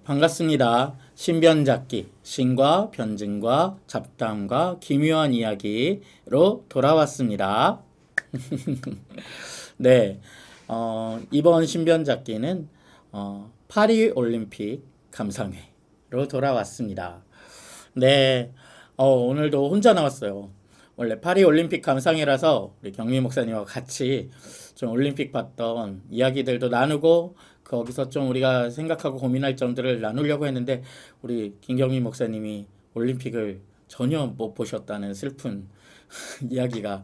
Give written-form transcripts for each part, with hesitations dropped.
반갑습니다. 신변잡기, 신과 변증과 잡담과 기묘한 이야기로 돌아왔습니다. 네, 이번 신변잡기는 파리올림픽 감상회로 돌아왔습니다. 네, 오늘도 혼자 나왔어요. 원래 파리올림픽 감상회라서 우리 경미 목사님과 같이 좀 올림픽 봤던 이야기들도 나누고 거기서 좀 우리가 생각하고 고민할 점들을 나누려고 했는데 우리 김경미 목사님이 올림픽을 전혀 못 보셨다는 슬픈 이야기가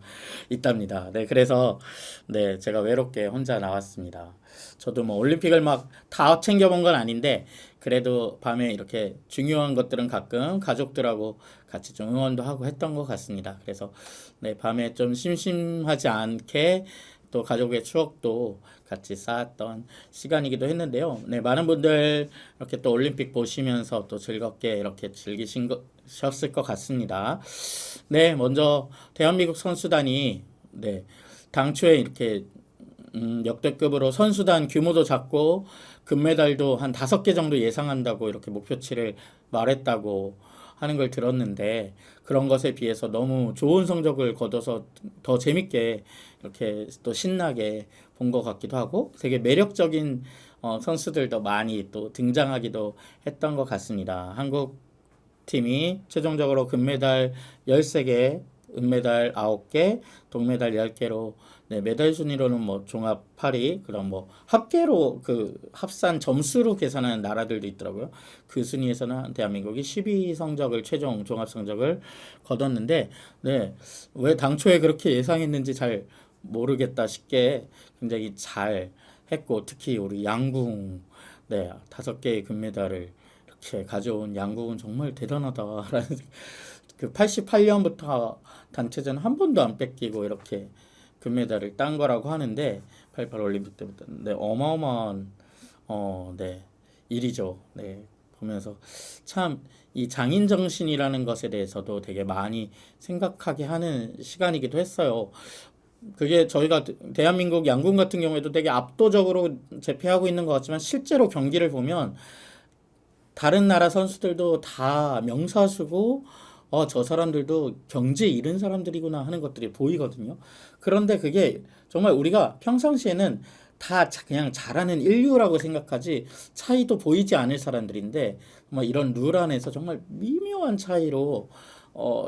있답니다. 네, 그래서 네, 제가 외롭게 혼자 나왔습니다. 저도 뭐 올림픽을 막 다 챙겨본 건 아닌데 그래도 밤에 이렇게 중요한 것들은 가끔 가족들하고 같이 좀 응원도 하고 했던 것 같습니다. 그래서 네, 밤에 좀 심심하지 않게 또 가족의 추억도 같이 쌓았던 시간이기도 했는데요. 네, 많은 분들 이렇게 또 올림픽 보시면서 또 즐겁게 이렇게 즐기셨을 것 같습니다. 네, 먼저 대한민국 선수단이 네, 당초에 이렇게 역대급으로 선수단 규모도 작고 금메달도 한 5개 정도 예상한다고 이렇게 목표치를 말했다고 하는 걸 들었는데 그런 것에 비해서 너무 좋은 성적을 거둬서 더 재밌게 이렇게 또 신나게 본 것 같기도 하고 되게 매력적인 선수들도 많이 또 등장하기도 했던 것 같습니다. 한국 팀이 최종적으로 금메달 13개, 은메달 9개, 동메달 10개로 네, 메달 순위로는 뭐 종합 8위, 그럼 뭐 합계로 그 합산 점수로 계산하는 나라들도 있더라고요. 그 순위에서는 대한민국이 12위 성적을 최종 종합 성적을 거뒀는데 네, 왜 당초에 그렇게 예상했는지 잘 모르겠다 싶게 굉장히 잘 했고 특히 우리 양궁 네, 5개의 금메달을 이렇게 가져온 양궁은 정말 대단하다라는 그 88년부터 단체전 한 번도 안 뺏기고 이렇게 금메달을 딴 거라고 하는데 88 올림픽 때부터 네, 어마어마한 네, 일이죠. 네, 보면서 참 이 장인 정신이라는 것에 대해서도 되게 많이 생각하게 하는 시간이기도 했어요. 그게 저희가 대한민국 양궁 같은 경우에도 되게 압도적으로 제패하고 있는 것 같지만 실제로 경기를 보면 다른 나라 선수들도 다 명사수고 저 사람들도 경지에 이른 사람들이구나 하는 것들이 보이거든요. 그런데 그게 정말 우리가 평상시에는 다 그냥 잘하는 인류라고 생각하지 차이도 보이지 않을 사람들인데 정말 이런 룰 안에서 정말 미묘한 차이로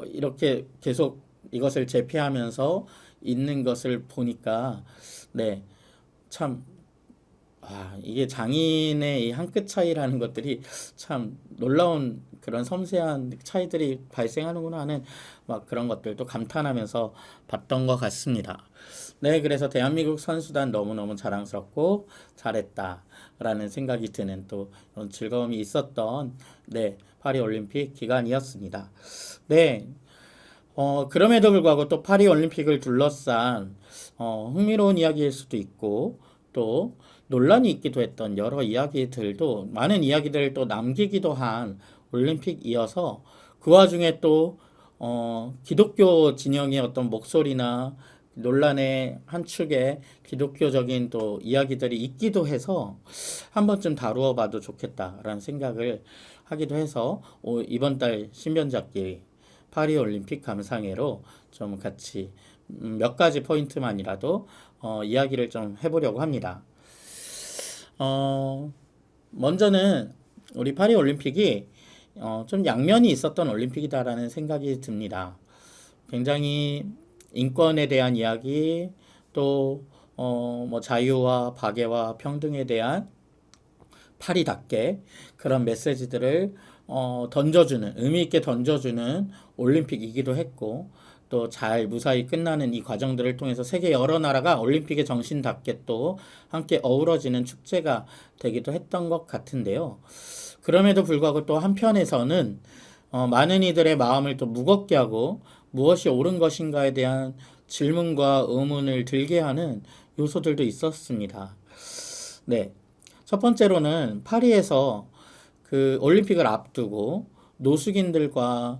이렇게 계속 이것을 제패하면서 있는 것을 보니까 네, 참 이게 장인의 이 한 끗 차이라는 것들이 참 놀라운 그런 섬세한 차이들이 발생하는구나 하는 막 그런 것들도 감탄하면서 봤던 것 같습니다. 네, 그래서 대한민국 선수단 너무너무 자랑스럽고 잘했다라는 생각이 드는 또 이런 즐거움이 있었던 네, 파리 올림픽 기간이었습니다. 네, 그럼에도 불구하고 또 파리 올림픽을 둘러싼 흥미로운 이야기일 수도 있고 또 논란이 있기도 했던 여러 이야기들도 많은 이야기들을 또 남기기도 한 올림픽이어서 그 와중에 또 기독교 진영의 어떤 목소리나 논란의 한 축에 기독교적인 또 이야기들이 있기도 해서 한 번쯤 다루어 봐도 좋겠다라는 생각을 하기도 해서 이번 달 신변잡기 파리올림픽 감상회로 좀 같이 몇 가지 포인트만이라도 이야기를 좀 해보려고 합니다. 먼저는 우리 파리올림픽이 좀 양면이 있었던 올림픽이다라는 생각이 듭니다. 굉장히 인권에 대한 이야기, 또 뭐 자유와 박애와 평등에 대한 파리답게 그런 메시지들을 던져주는 의미 있게 던져주는 올림픽이기도 했고 또 잘 무사히 끝나는 이 과정들을 통해서 세계 여러 나라가 올림픽의 정신답게 또 함께 어우러지는 축제가 되기도 했던 것 같은데요. 그럼에도 불구하고 또 한편에서는 많은 이들의 마음을 또 무겁게 하고 무엇이 옳은 것인가에 대한 질문과 의문을 들게 하는 요소들도 있었습니다. 네. 첫 번째로는 파리에서 그 올림픽을 앞두고 노숙인들과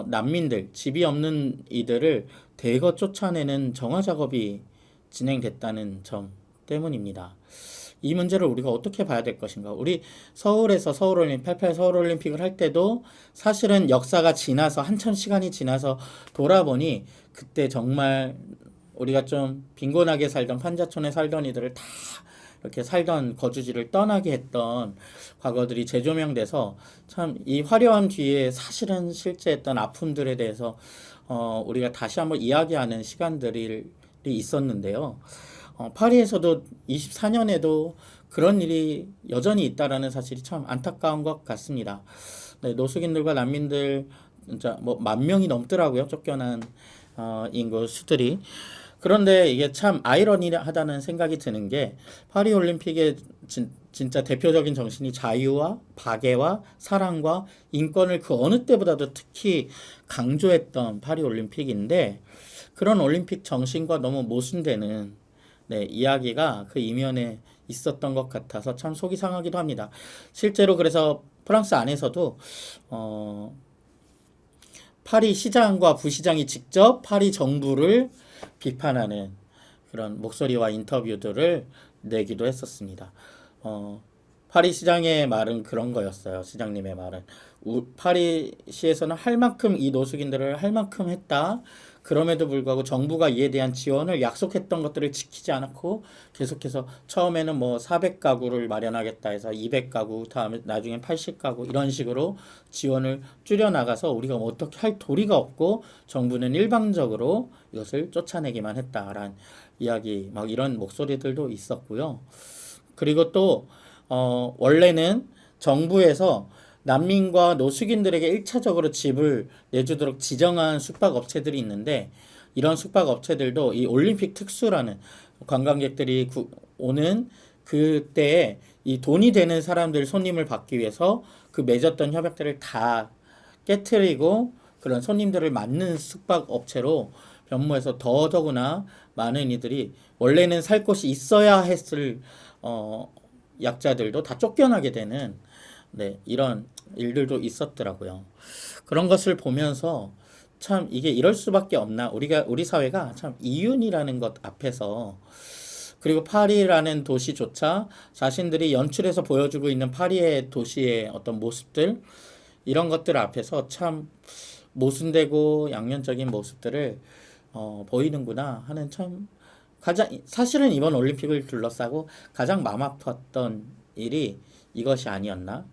난민들, 집이 없는 이들을 대거 쫓아내는 정화 작업이 진행됐다는 점. 때문입니다. 이 문제를 우리가 어떻게 봐야 될 것인가? 우리 서울에서 서울올림픽, 88 서울올림픽을 할 때도 사실은 역사가 지나서 한참 시간이 지나서 돌아보니 그때 정말 우리가 좀 빈곤하게 살던 판자촌에 살던 이들을 다 이렇게 살던 거주지를 떠나게 했던 과거들이 재조명돼서 참 이 화려함 뒤에 사실은 실제 했던 아픔들에 대해서 우리가 다시 한번 이야기하는 시간들이 있었는데요. 파리에서도 24년에도 그런 일이 여전히 있다라는 사실이 참 안타까운 것 같습니다. 네, 노숙인들과 난민들 진짜 뭐 10,000명이 넘더라고요. 쫓겨난 인구 수들이. 그런데 이게 참 아이러니하다는 생각이 드는 게 파리 올림픽의 진짜 대표적인 정신이 자유와 박애와 사랑과 인권을 그 어느 때보다도 특히 강조했던 파리 올림픽인데 그런 올림픽 정신과 너무 모순되는 네, 이야기가 그 이면에 있었던 것 같아서 참 속이 상하기도 합니다. 실제로 그래서 프랑스 안에서도 파리 시장과 부시장이 직접 파리 정부를 비판하는 그런 목소리와 인터뷰들을 내기도 했었습니다. 파리 시장의 말은 그런 거였어요. 시장님의 말은 파리시에서는 할 만큼 이 노숙인들을 할 만큼 했다. 그럼에도 불구하고 정부가 이에 대한 지원을 약속했던 것들을 지키지 않았고 계속해서 처음에는 뭐 400가구를 마련하겠다 해서 200가구 다음에 나중에 80가구 이런 식으로 지원을 줄여 나가서 우리가 뭐 어떻게 할 도리가 없고 정부는 일방적으로 이것을 쫓아내기만 했다라는 이야기 막 이런 목소리들도 있었고요. 그리고 또 원래는 정부에서 난민과 노숙인들에게 1차적으로 집을 내주도록 지정한 숙박업체들이 있는데 이런 숙박업체들도 이 올림픽 특수라는 관광객들이 오는 그때에 이 돈이 되는 사람들 손님을 받기 위해서 그 맺었던 협약들을 다 깨트리고 그런 손님들을 맞는 숙박업체로 변모해서 더더구나 많은 이들이 원래는 살 곳이 있어야 했을 약자들도 다 쫓겨나게 되는 네, 이런 일들도 있었더라고요. 그런 것을 보면서 참 이게 이럴 수밖에 없나 우리 사회가 참 이윤이라는 것 앞에서 그리고 파리라는 도시조차 자신들이 연출해서 보여주고 있는 파리의 도시의 어떤 모습들 이런 것들 앞에서 참 모순되고 양면적인 모습들을 보이는구나 하는 참 가장 사실은 이번 올림픽을 둘러싸고 가장 마음 아팠던 일이 이것이 아니었나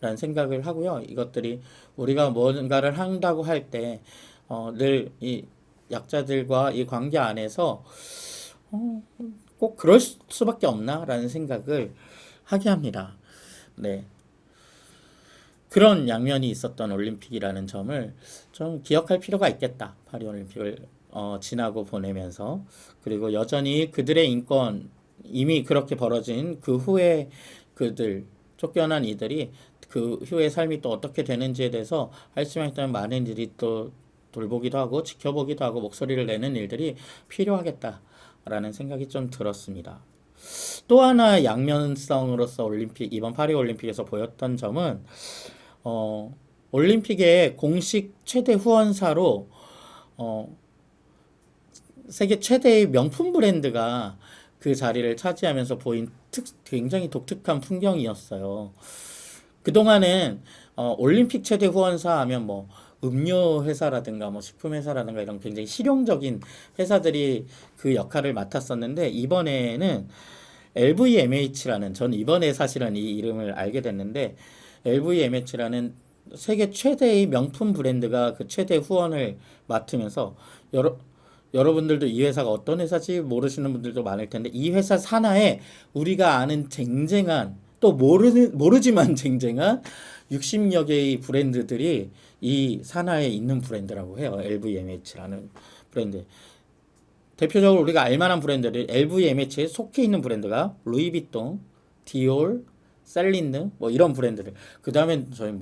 라는 생각을 하고요. 이것들이 우리가 뭔가를 한다고 할 때 늘 이 약자들과 이 관계 안에서 꼭 그럴 수밖에 없나라는 생각을 하게 합니다. 네. 그런 양면이 있었던 올림픽이라는 점을 좀 기억할 필요가 있겠다. 파리 올림픽을 지나고 보내면서 그리고 여전히 그들의 인권 이미 그렇게 벌어진 그 후에 그들 쫓겨난 이들이 그 후의 삶이 또 어떻게 되는지에 대해서 할 수만 있다면 많은 일이 또 돌보기도 하고 지켜보기도 하고 목소리를 내는 일들이 필요하겠다라는 생각이 좀 들었습니다. 또 하나 양면성으로서 이번 파리 올림픽에서 보였던 점은 올림픽의 공식 최대 후원사로 세계 최대의 명품 브랜드가 그 자리를 차지하면서 보인 굉장히 독특한 풍경이었어요. 그동안은 올림픽 최대 후원사 하면 뭐 음료 회사라든가 뭐 식품 회사라든가 이런 굉장히 실용적인 회사들이 그 역할을 맡았었는데 이번에는 LVMH라는 전 이번에 사실은 이 이름을 알게 됐는데 LVMH라는 세계 최대의 명품 브랜드가 그 최대 후원을 맡으면서 여러분들도 이 회사가 어떤 회사지 모르시는 분들도 많을 텐데 이 회사 산하에 우리가 아는 쟁쟁한 또 모르지만 쟁쟁한 60여 개의 브랜드들이 이 산하에 있는 브랜드라고 해요. LVMH라는 브랜드. 대표적으로 우리가 알만한 브랜드들 LVMH에 속해 있는 브랜드가 루이비통, 디올, 셀린느 뭐 이런 브랜드들. 그 다음에 저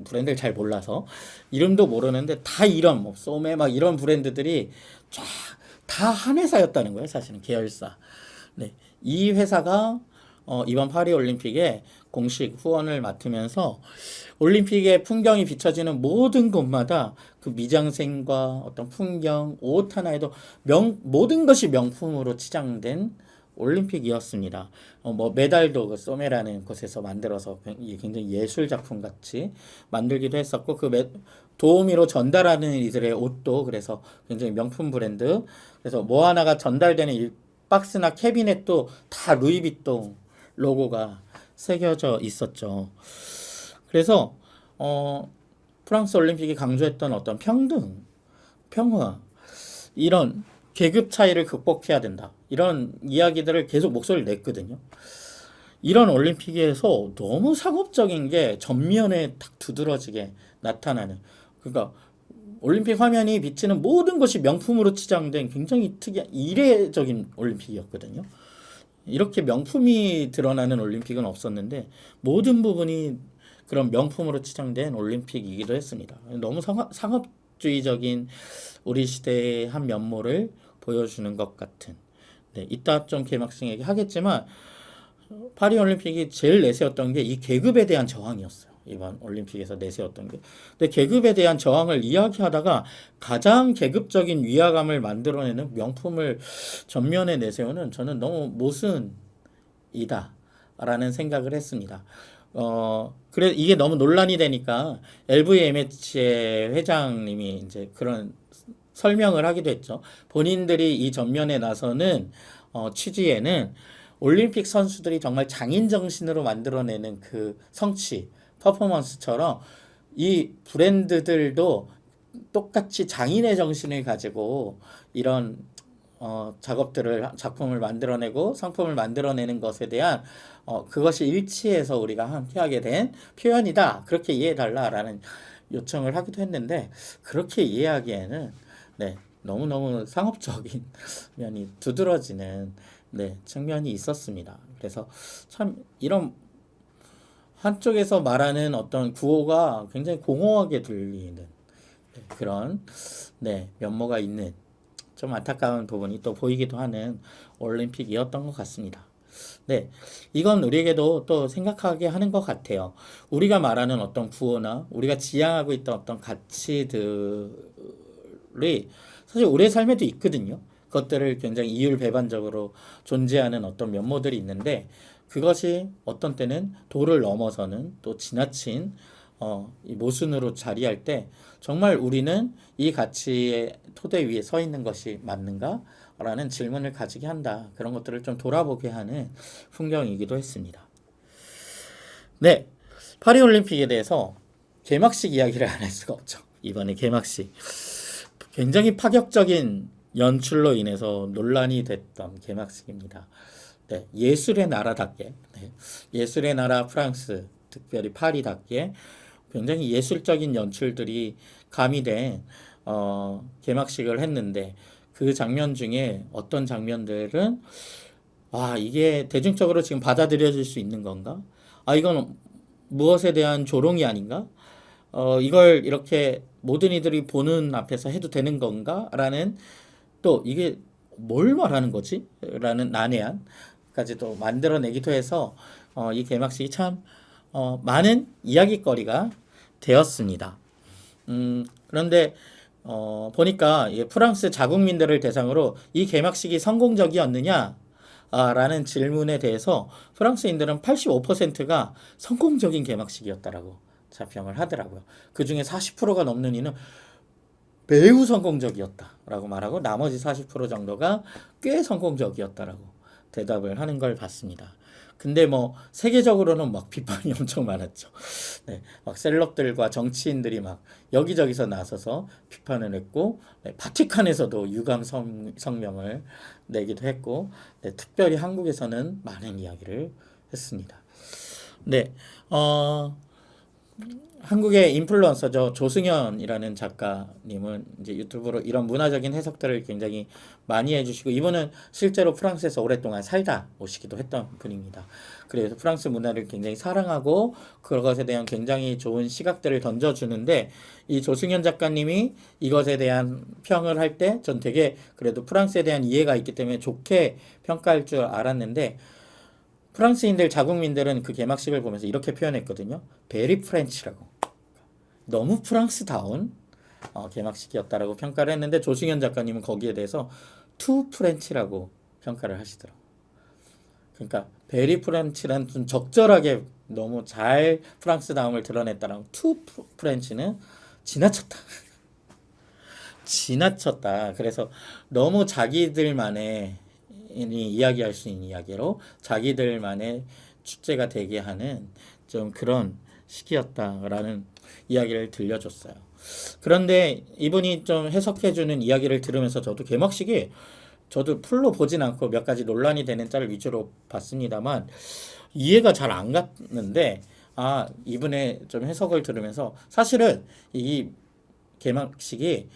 브랜드를 잘 몰라서 이름도 모르는데 다 이런 뭐 소메 막 이런 브랜드들이 쫙 다 한 회사였다는 거예요. 사실은 계열사. 네, 이 회사가 이번 파리 올림픽에 공식 후원을 맡으면서 올림픽의 풍경이 비춰지는 모든 곳마다 그 미장센과 어떤 풍경, 옷 하나에도 모든 것이 명품으로 치장된 올림픽이었습니다. 뭐 메달도 그 소메라는 곳에서 만들어서 이게 굉장히 예술 작품 같이 만들기도 했었고 도우미로 전달하는 이들의 옷도 그래서 굉장히 명품 브랜드. 그래서 뭐 하나가 전달되는 이 박스나 캐비넷도 다 루이비통 로고가 새겨져 있었죠. 그래서 프랑스 올림픽이 강조했던 어떤 평등, 평화, 이런 계급 차이를 극복해야 된다. 이런 이야기들을 계속 목소리를 냈거든요. 이런 올림픽에서 너무 상업적인 게 전면에 딱 두드러지게 나타나는. 그러니까 올림픽 화면이 비치는 모든 것이 명품으로 치장된 굉장히 특이한 이례적인 올림픽이었거든요. 이렇게 명품이 드러나는 올림픽은 없었는데 모든 부분이 그런 명품으로 치장된 올림픽이기도 했습니다. 너무 상업주의적인 우리 시대의 한 면모를 보여주는 것 같은. 네, 이따 좀 개막식 얘기하겠지만 파리 올림픽이 제일 내세웠던 게 이 계급에 대한 저항이었어요. 이번 올림픽에서 내세웠던 게. 근데 계급에 대한 저항을 이야기하다가 가장 계급적인 위화감을 만들어내는 명품을 전면에 내세우는 저는 너무 모순이다라는 생각을 했습니다. 그래 이게 너무 논란이 되니까 LVMH의 회장님이 이제 그런 설명을 하기도 했죠. 본인들이 이 전면에 나서는 취지에는 올림픽 선수들이 정말 장인 정신으로 만들어내는 그 성취, 퍼포먼스처럼 이 브랜드들도 똑같이 장인의 정신을 가지고 이런 작품을 만들어내고 상품을 만들어내는 것에 대한 그것이 일치해서 우리가 함께하게 된 표현이다. 그렇게 이해해달라라는 요청을 하기도 했는데 그렇게 이해하기에는 네, 너무너무 상업적인 면이 두드러지는 네, 측면이 있었습니다. 그래서 참 이런 한쪽에서 말하는 어떤 구호가 굉장히 공허하게 들리는 그런 네, 면모가 있는 좀 안타까운 부분이 또 보이기도 하는 올림픽이었던 것 같습니다. 네, 이건 우리에게도 또 생각하게 하는 것 같아요. 우리가 말하는 어떤 구호나 우리가 지향하고 있던 어떤 가치들이 사실 우리의 삶에도 있거든요. 그것들을 굉장히 이율배반적으로 존재하는 어떤 면모들이 있는데 그것이 어떤 때는 도를 넘어서는 또 지나친 이 모순으로 자리할 때 정말 우리는 이 가치의 토대 위에 서 있는 것이 맞는가? 라는 질문을 가지게 한다. 그런 것들을 좀 돌아보게 하는 풍경이기도 했습니다. 네, 파리올림픽에 대해서 개막식 이야기를 안 할 수가 없죠. 이번에 개막식. 굉장히 파격적인 연출로 인해서 논란이 됐던 개막식입니다. 네, 예술의 나라답게, 네, 예술의 나라 프랑스, 특별히 파리답게 굉장히 예술적인 연출들이 가미된 개막식을 했는데 그 장면 중에 어떤 장면들은 이게 대중적으로 지금 받아들여질 수 있는 건가? 이건 무엇에 대한 조롱이 아닌가? 이걸 이렇게 모든 이들이 보는 앞에서 해도 되는 건가? 라는 또 이게 뭘 말하는 거지? 라는 난해함까지도 만들어내기도 해서 이 개막식이 참 많은 이야기거리가 되었습니다. 그런데 보니까 프랑스 자국민들을 대상으로 이 개막식이 성공적이었느냐? 라는 질문에 대해서 프랑스인들은 85%가 성공적인 개막식이었다라고 자평을 하더라고요. 그 중에 40%가 넘는 이는 매우 성공적이었다라고 말하고 나머지 40% 정도가 꽤 성공적이었다라고 대답을 하는 걸 봤습니다. 근데 뭐 세계적으로는 막 비판이 엄청 많았죠. 네, 막 셀럽들과 정치인들이 막 여기저기서 나서서 비판을 했고, 네, 바티칸에서도 유감 성명을 내기도 했고, 네, 특별히 한국에서는 많은 이야기를 했습니다. 네, 한국의 인플루언서죠. 조승연이라는 작가님은 이제 유튜브로 이런 문화적인 해석들을 굉장히 많이 해주시고 이분은 실제로 프랑스에서 오랫동안 살다 오시기도 했던 분입니다. 그래서 프랑스 문화를 굉장히 사랑하고 그것에 대한 굉장히 좋은 시각들을 던져주는데 이 조승연 작가님이 이것에 대한 평을 할 때 전 되게 그래도 프랑스에 대한 이해가 있기 때문에 좋게 평가할 줄 알았는데 프랑스인들 자국민들은 그 개막식을 보면서 이렇게 표현했거든요. 베리 프렌치라고. 너무 프랑스다운 개막식이었다라고 평가를 했는데 조승현 작가님은 거기에 대해서 투 프렌치라고 평가를 하시더라고요. 그러니까 베리 프렌치란 좀 적절하게 너무 잘 프랑스다움을 드러냈다라고 투 프렌치는 지나쳤다. 지나쳤다. 그래서 너무 자기들만의 이야기할 수 있는 이야기로 자기들만의 축제가 되게 하는 좀 그런 시기였다라는 이야기를 들려줬어요. 그런데 이분이 좀 해석해주는 이야기를 들으면서 저도 개막식이 저도 풀로 보진 않고 몇 가지 논란이 되는 짤을 위주로 봤습니다만 이해가 잘 안 갔는데 이분의 좀 해석을 들으면서 사실은 이 개막식이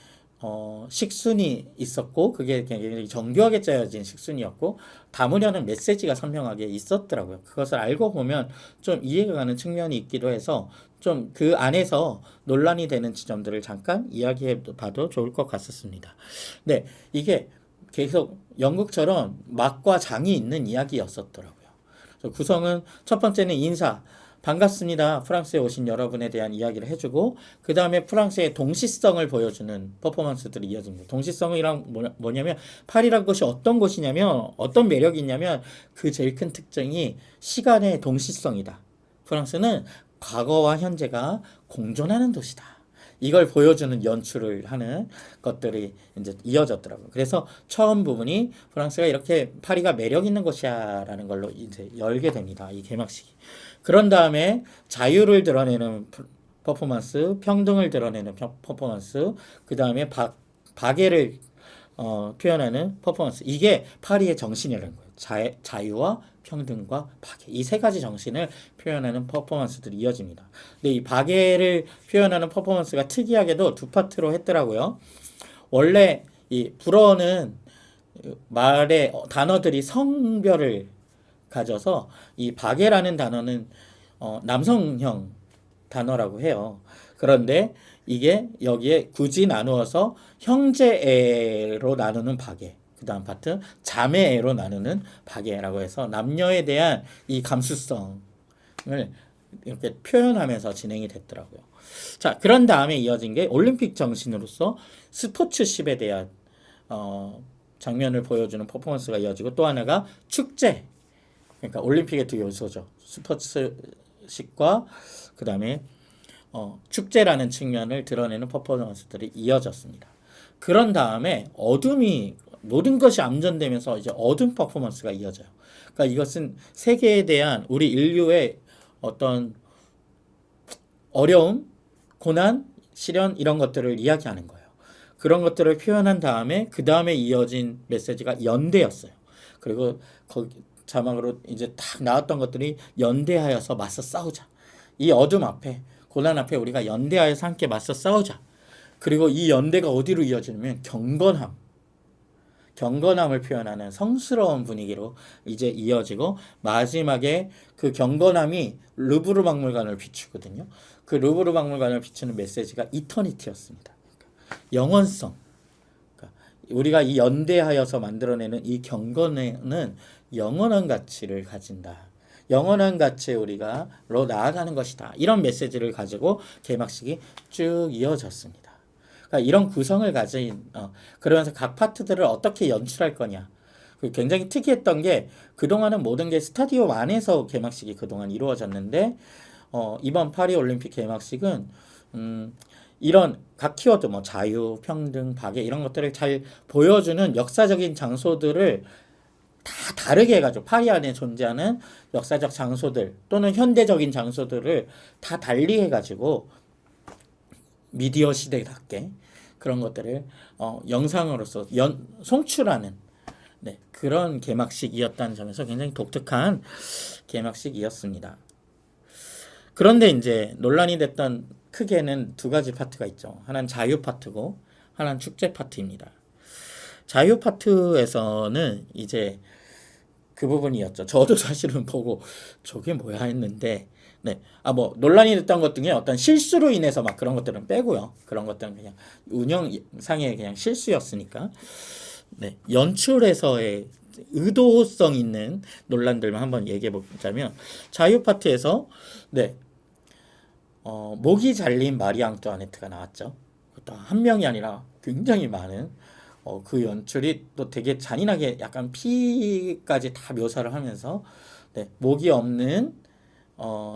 식순이 있었고 그게 굉장히 정교하게 짜여진 식순이었고 담으려는 메시지가 선명하게 있었더라고요. 그것을 알고 보면 좀 이해가 가는 측면이 있기도 해서 좀 그 안에서 논란이 되는 지점들을 잠깐 이야기해 봐도 좋을 것 같았습니다. 네, 이게 계속 연극처럼 막과 장이 있는 이야기였었더라고요. 그래서 구성은 첫 번째는 인사, 반갑습니다. 프랑스에 오신 여러분에 대한 이야기를 해주고 그 다음에 프랑스의 동시성을 보여주는 퍼포먼스들이 이어집니다. 동시성이란 뭐냐면 파리란 곳이 어떤 곳이냐면 어떤 매력이 있냐면 그 제일 큰 특징이 시간의 동시성이다. 프랑스는 과거와 현재가 공존하는 도시다. 이걸 보여주는 연출을 하는 것들이 이제 이어졌더라고요. 그래서 처음 부분이 프랑스가 이렇게 파리가 매력 있는 곳이야라는 걸로 이제 열게 됩니다. 이 개막식이. 그런 다음에 자유를 드러내는 퍼포먼스, 평등을 드러내는 퍼포먼스, 그 다음에 박애를 표현하는 퍼포먼스. 이게 파리의 정신이라는 거예요. 자유와 평등과 박애. 이 세 가지 정신을 표현하는 퍼포먼스들이 이어집니다. 근데 이 박애를 표현하는 퍼포먼스가 특이하게도 두 파트로 했더라고요. 원래 이 불어는 말의 단어들이 성별을 가져서 이 박애라는 단어는 남성형 단어라고 해요. 그런데 이게 여기에 굳이 나누어서 형제애로 나누는 박애, 그 다음 파트 자매애로 나누는 박애라고 해서 남녀에 대한 이 감수성을 이렇게 표현하면서 진행이 됐더라고요. 자, 그런 다음에 이어진 게 올림픽 정신으로서 스포츠십에 대한 장면을 보여주는 퍼포먼스가 이어지고 또 하나가 축제. 그러니까 올림픽의 두 요소죠. 스포츠식과 그 다음에 축제라는 측면을 드러내는 퍼포먼스들이 이어졌습니다. 그런 다음에 어둠이 모든 것이 암전되면서 이제 어둠 퍼포먼스가 이어져요. 그러니까 이것은 세계에 대한 우리 인류의 어떤 어려움, 고난, 시련 이런 것들을 이야기하는 거예요. 그런 것들을 표현한 다음에 그 다음에 이어진 메시지가 연대였어요. 그리고 거기 자막으로 이제 딱 나왔던 것들이 연대하여서 맞서 싸우자. 이 어둠 앞에 고난 앞에 우리가 연대하여서 함께 맞서 싸우자. 그리고 이 연대가 어디로 이어지냐면 경건함을 표현하는 성스러운 분위기로 이제 이어지고 마지막에 그 경건함이 루브르 박물관을 비추거든요. 그 루브르 박물관을 비추는 메시지가 이터니티였습니다. 영원성. 우리가 이 연대하여서 만들어내는 이 경건에는 영원한 가치를 가진다. 영원한 가치에 우리가로 나아가는 것이다. 이런 메시지를 가지고 개막식이 쭉 이어졌습니다. 그러니까 이런 구성을 가진 그러면서 각 파트들을 어떻게 연출할 거냐. 굉장히 특이했던 게 그동안은 모든 게 스타디움 안에서 개막식이 그동안 이루어졌는데 이번 파리 올림픽 개막식은 이런 각 키워드 뭐 자유, 평등, 박애 이런 것들을 잘 보여주는 역사적인 장소들을 다 다르게 해가지고 파리 안에 존재하는 역사적 장소들 또는 현대적인 장소들을 다 달리 해가지고 미디어 시대답게 그런 것들을 영상으로서 송출하는 그런 개막식이었다는 점에서 굉장히 독특한 개막식이었습니다. 그런데 이제 논란이 됐던 크게는 두 가지 파트가 있죠. 하나는 자유 파트고 하나는 축제 파트입니다. 자유 파트에서는 이제 그 부분이었죠. 저도 사실은 보고 저게 뭐야 했는데 뭐 논란이 됐던 것 중에 어떤 실수로 인해서 막 그런 것들은 빼고요. 그런 것들은 그냥 운영상의 그냥 실수였으니까 연출에서의 의도성 있는 논란들만 한번 얘기해 보자면 자유 파트에서 목이 잘린 마리 앙뚜아네트가 나왔죠. 또 한 명이 아니라 굉장히 많은 그 연출이 또 되게 잔인하게 약간 피까지 다 묘사를 하면서 네, 목이 없는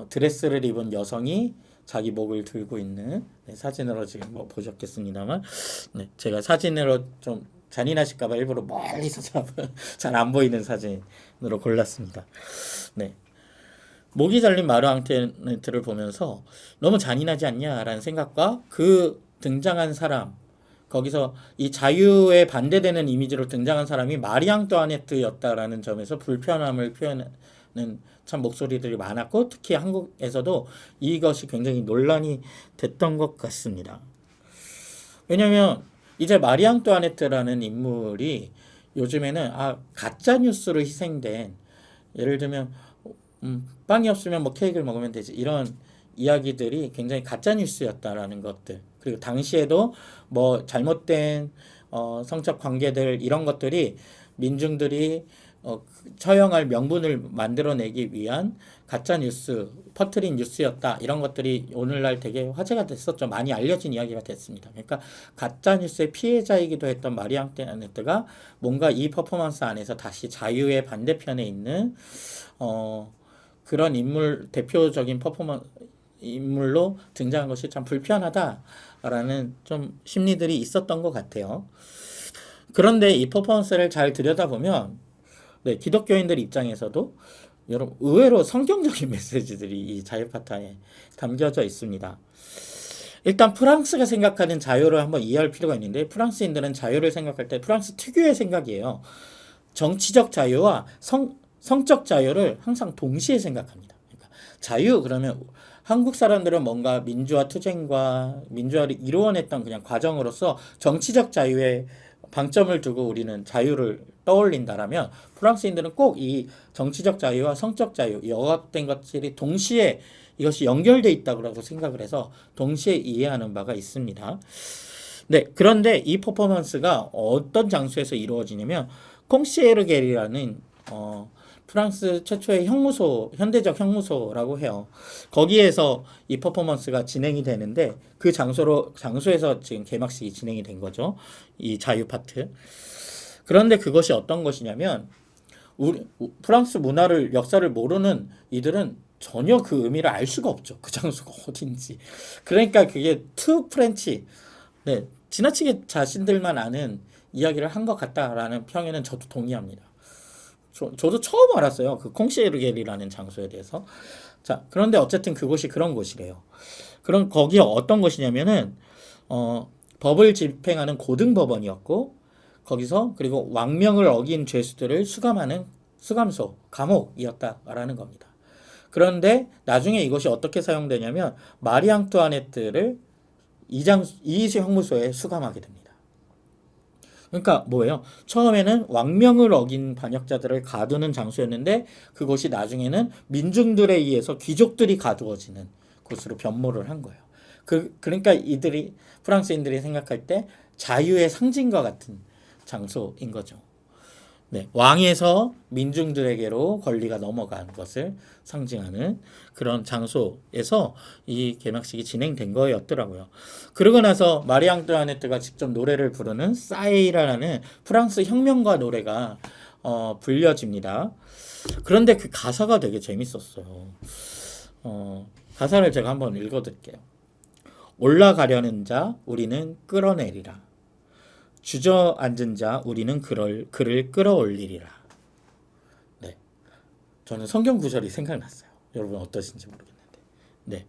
드레스를 입은 여성이 자기 목을 들고 있는 네, 사진으로 지금 뭐 보셨겠습니다만 네, 제가 사진으로 좀 잔인하실까봐 일부러 멀리서 잡은 잘 안 보이는 사진으로 골랐습니다. 네. 목이 잘린 마르 앙투아네트를 보면서 너무 잔인하지 않냐라는 생각과 그 등장한 사람 거기서 이 자유에 반대되는 이미지로 등장한 사람이 마리 앙투아네트였다라는 점에서 불편함을 표현하는 참 목소리들이 많았고 특히 한국에서도 이것이 굉장히 논란이 됐던 것 같습니다. 왜냐하면 이제 마리 앙투아네트라는 인물이 요즘에는 가짜 뉴스로 희생된 예를 들면 빵이 없으면 뭐 케이크를 먹으면 되지 이런 이야기들이 굉장히 가짜 뉴스였다라는 것들 그리고 당시에도 뭐 잘못된 성적 관계들 이런 것들이 민중들이 처형할 명분을 만들어내기 위한 가짜 뉴스, 퍼뜨린 뉴스였다. 이런 것들이 오늘날 되게 화제가 됐었죠. 많이 알려진 이야기가 됐습니다. 그러니까 가짜 뉴스의 피해자이기도 했던 마리 앙투아네트가 뭔가 이 퍼포먼스 안에서 다시 자유의 반대편에 있는 그런 인물 대표적인 퍼포먼스 인물로 등장한 것이 참 불편하다라는 좀 심리들이 있었던 것 같아요. 그런데 이 퍼포먼스를 잘 들여다보면 네, 기독교인들 입장에서도 여러분 의외로 성경적인 메시지들이 이 자유파타에 담겨져 있습니다. 일단 프랑스가 생각하는 자유를 한번 이해할 필요가 있는데 프랑스인들은 자유를 생각할 때 프랑스 특유의 생각이에요. 정치적 자유와 성적 자유를 항상 동시에 생각합니다. 그러니까 자유 그러면 한국 사람들은 뭔가 민주화 투쟁과 민주화를 이루어냈던 그냥 과정으로서 정치적 자유에 방점을 두고 우리는 자유를 떠올린다라면 프랑스인들은 꼭 이 정치적 자유와 성적 자유, 여합된 것들이 동시에 이것이 연결돼 있다고 생각을 해서 동시에 이해하는 바가 있습니다. 네, 그런데 이 퍼포먼스가 어떤 장소에서 이루어지냐면 콩시에르겔이라는 프랑스 최초의 형무소, 현대적 형무소라고 해요. 거기에서 이 퍼포먼스가 진행이 되는데 그 장소에서 지금 개막식이 진행이 된 거죠. 이 자유 파트. 그런데 그것이 어떤 것이냐면 프랑스 문화를 역사를 모르는 이들은 전혀 그 의미를 알 수가 없죠. 그 장소가 어딘지. 그러니까 그게 투 프렌치. 네, 지나치게 자신들만 아는 이야기를 한 것 같다라는 평에는 저도 동의합니다. 저도 처음 알았어요. 그 콩시에르겔이라는 장소에 대해서. 자, 그런데 어쨌든 그곳이 그런 곳이래요. 그럼 거기에 어떤 곳이냐면은 법을 집행하는 고등법원이었고 거기서 그리고 왕명을 어긴 죄수들을 수감하는 수감소, 감옥이었다라는 겁니다. 그런데 나중에 이것이 어떻게 사용되냐면 마리 앙투아네트를 이 형무소에 수감하게 됩니다. 그러니까 뭐예요? 처음에는 왕명을 어긴 반역자들을 가두는 장소였는데 그곳이 나중에는 민중들에 의해서 귀족들이 가두어지는 곳으로 변모를 한 거예요. 그러니까 이들이 프랑스인들이 생각할 때 자유의 상징과 같은 장소인 거죠. 네, 왕에서 민중들에게로 권리가 넘어간 것을 상징하는 그런 장소에서 이 개막식이 진행된 거였더라고요. 그러고 나서 마리 앙투아네트가 직접 노래를 부르는 싸에이라는 프랑스 혁명가 노래가 불려집니다. 그런데 그 가사가 되게 재밌었어요. 가사를 제가 한번 읽어드릴게요. 올라가려는 자 우리는 끌어내리라. 주저앉은 자 우리는 그를 끌어올리리라. 네, 저는 성경 구절이 생각났어요. 여러분 어떠신지 모르겠는데. 네,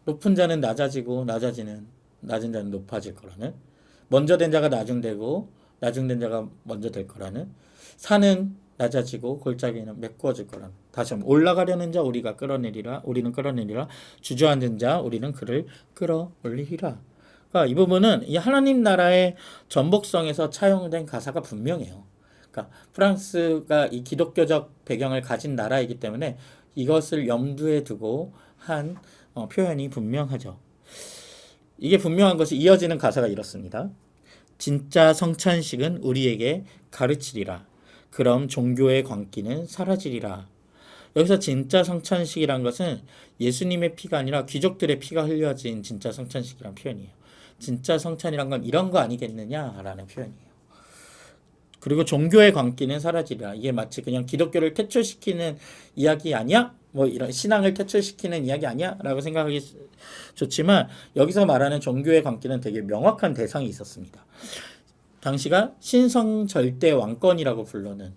높은 자는 낮아지고 낮은 자는 높아질 거라는 먼저 된 자가 나중되고 나중된 자가 먼저 될 거라는 산은 낮아지고 골짜기는 메꾸어질 거라는 다시 한번 올라가려는 자 우리는 끌어내리라 주저앉은 자 우리는 그를 끌어올리리라. 그러니까 이 부분은 이 하나님 나라의 전복성에서 차용된 가사가 분명해요. 그러니까 프랑스가 이 기독교적 배경을 가진 나라이기 때문에 이것을 염두에 두고 한 표현이 분명하죠. 이게 분명한 것이 이어지는 가사가 이렇습니다. 진짜 성찬식은 우리에게 가르치리라. 그럼 종교의 광기는 사라지리라. 여기서 진짜 성찬식이란 것은 예수님의 피가 아니라 귀족들의 피가 흘려진 진짜 성찬식이란 표현이에요. 진짜 성찬이란 건 이런 거 아니겠느냐라는 표현이에요. 그리고 종교의 광기는 사라지리라. 이게 마치 그냥 기독교를 퇴출시키는 이야기 아니야? 뭐 이런 신앙을 퇴출시키는 이야기 아니야? 라고 생각하기 좋지만 여기서 말하는 종교의 광기는 되게 명확한 대상이 있었습니다. 당시가 신성절대 왕권이라고 부르는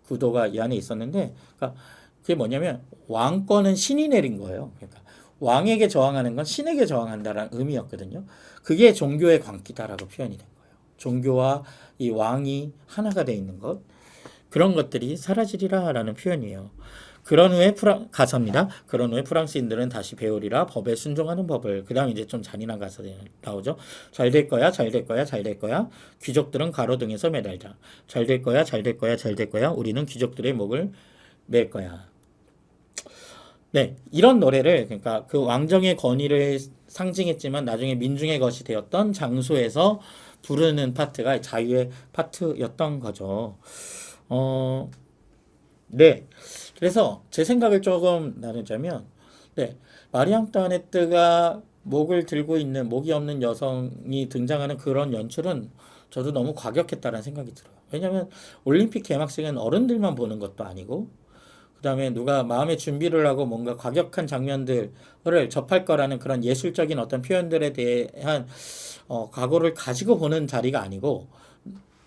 구도가 이 안에 있었는데, 그러니까 그게 뭐냐면 왕권은 신이 내린 거예요. 그러니까 왕에게 저항하는 건 신에게 저항한다라는 의미였거든요. 그게 종교의 광기다라고 표현이 된 거예요. 종교와 이 왕이 하나가 돼 있는 것, 그런 것들이 사라지리라라는 표현이에요. 그런 후에 가사입니다. 그런 후에 프랑스인들은 다시 배우리라 법에 순종하는 법을. 그 다음 이제 좀 잔인한 가사 나오죠. 잘 될 거야, 잘 될 거야, 잘 될 거야. 귀족들은 가로등에서 매달자. 잘 될 거야, 잘 될 거야, 잘 될 거야. 우리는 귀족들의 목을 맬 거야. 네, 이런 노래를 그러니까 그 왕정의 권위를 상징했지만 나중에 민중의 것이 되었던 장소에서 부르는 파트가 자유의 파트였던 거죠. 네. 그래서 제 생각을 조금 나누자면, 네, 마리 앙뚜아네트가 목을 들고 있는 목이 없는 여성이 등장하는 그런 연출은 저도 너무 과격했다는 생각이 들어요. 왜냐하면 올림픽 개막식은 어른들만 보는 것도 아니고, 그 다음에 누가 마음의 준비를 하고 뭔가 과격한 장면들을 접할 거라는 그런 예술적인 어떤 표현들에 대한 각오를 가지고 보는 자리가 아니고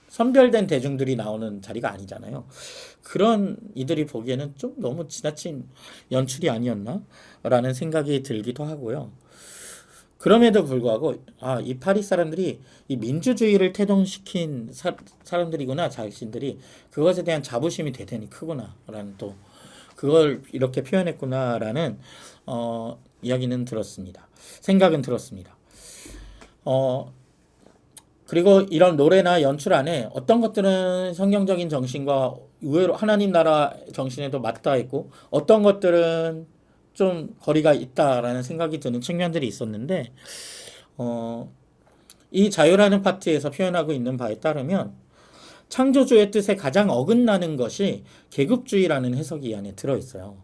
선별된 대중들이 나오는 자리가 아니잖아요. 그런 이들이 보기에는 좀 너무 지나친 연출이 아니었나? 라는 생각이 들기도 하고요. 그럼에도 불구하고 이 파리 사람들이 이 민주주의를 태동시킨 사람들이구나. 자신들이 그것에 대한 자부심이 대단히 크구나 라는 또 그걸 이렇게 표현했구나라는 이야기는 들었습니다. 생각은 들었습니다. 그리고 이런 노래나 연출 안에 어떤 것들은 성경적인 정신과 의외로 하나님 나라 정신에도 맞닿아 있고 어떤 것들은 좀 거리가 있다라는 생각이 드는 측면들이 있었는데 이 자유라는 파트에서 표현하고 있는 바에 따르면 창조주의 뜻에 가장 어긋나는 것이 계급주의라는 해석이 이 안에 들어있어요.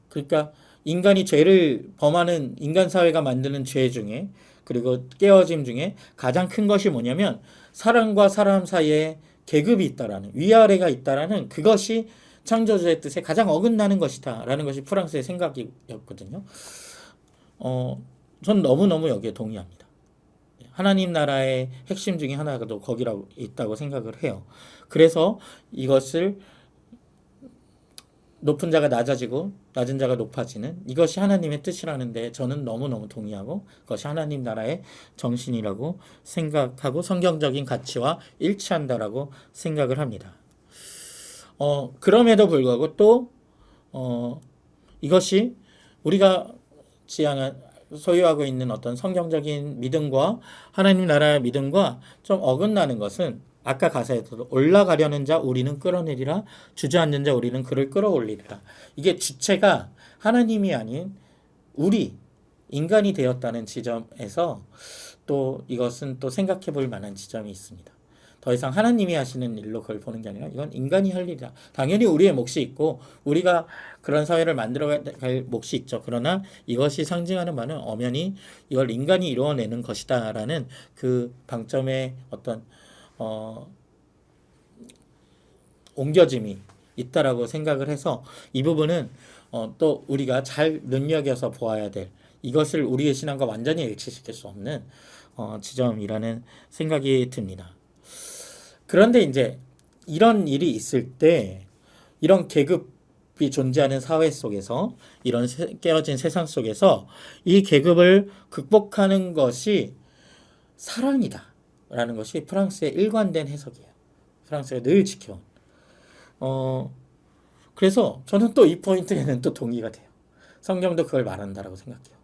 그러니까 인간이 죄를 범하는 인간 사회가 만드는 죄 중에 그리고 깨어짐 중에 가장 큰 것이 뭐냐면 사람과 사람 사이에 계급이 있다라는 위아래가 있다라는 그것이 창조주의 뜻에 가장 어긋나는 것이다라는 것이 프랑스의 생각이었거든요. 전 너무너무 여기에 동의합니다. 하나님 나라의 핵심 중에 하나가 또 거기라고 있다고 생각을 해요. 그래서 이것을 높은 자가 낮아지고 낮은 자가 높아지는 이것이 하나님의 뜻이라는데 저는 너무너무 동의하고 그것이 하나님 나라의 정신이라고 생각하고 성경적인 가치와 일치한다라고 생각을 합니다. 그럼에도 불구하고 또 이것이 우리가 지향한 소유하고 있는 어떤 성경적인 믿음과 하나님 나라의 믿음과 좀 어긋나는 것은 아까 가사에서도 올라가려는 자 우리는 끌어내리라 주저앉는 자 우리는 그를 끌어올리리라. 이게 주체가 하나님이 아닌 우리 인간이 되었다는 지점에서 또 이것은 또 생각해 볼 만한 지점이 있습니다. 더 이상 하나님이 하시는 일로 그걸 보는 게 아니라 이건 인간이 할 일이다. 당연히 우리의 몫이 있고 우리가 그런 사회를 만들어갈 몫이 있죠. 그러나 이것이 상징하는 바는 엄연히 이걸 인간이 이루어내는 것이다라는 그 방점의 어떤 옮겨짐이 있다라고 생각을 해서 이 부분은 또 우리가 잘 눈여겨서 보아야 될 이것을 우리의 신앙과 완전히 일치시킬 수 없는 지점이라는 생각이 듭니다. 그런데 이제 이런 일이 있을 때 이런 계급이 존재하는 사회 속에서 이런 깨어진 세상 속에서 이 계급을 극복하는 것이 사랑이다 라는 것이 프랑스의 일관된 해석이에요. 프랑스가 늘 지켜온 그래서 저는 또 이 포인트에는 또 동의가 돼요. 성경도 그걸 말한다라고 생각해요.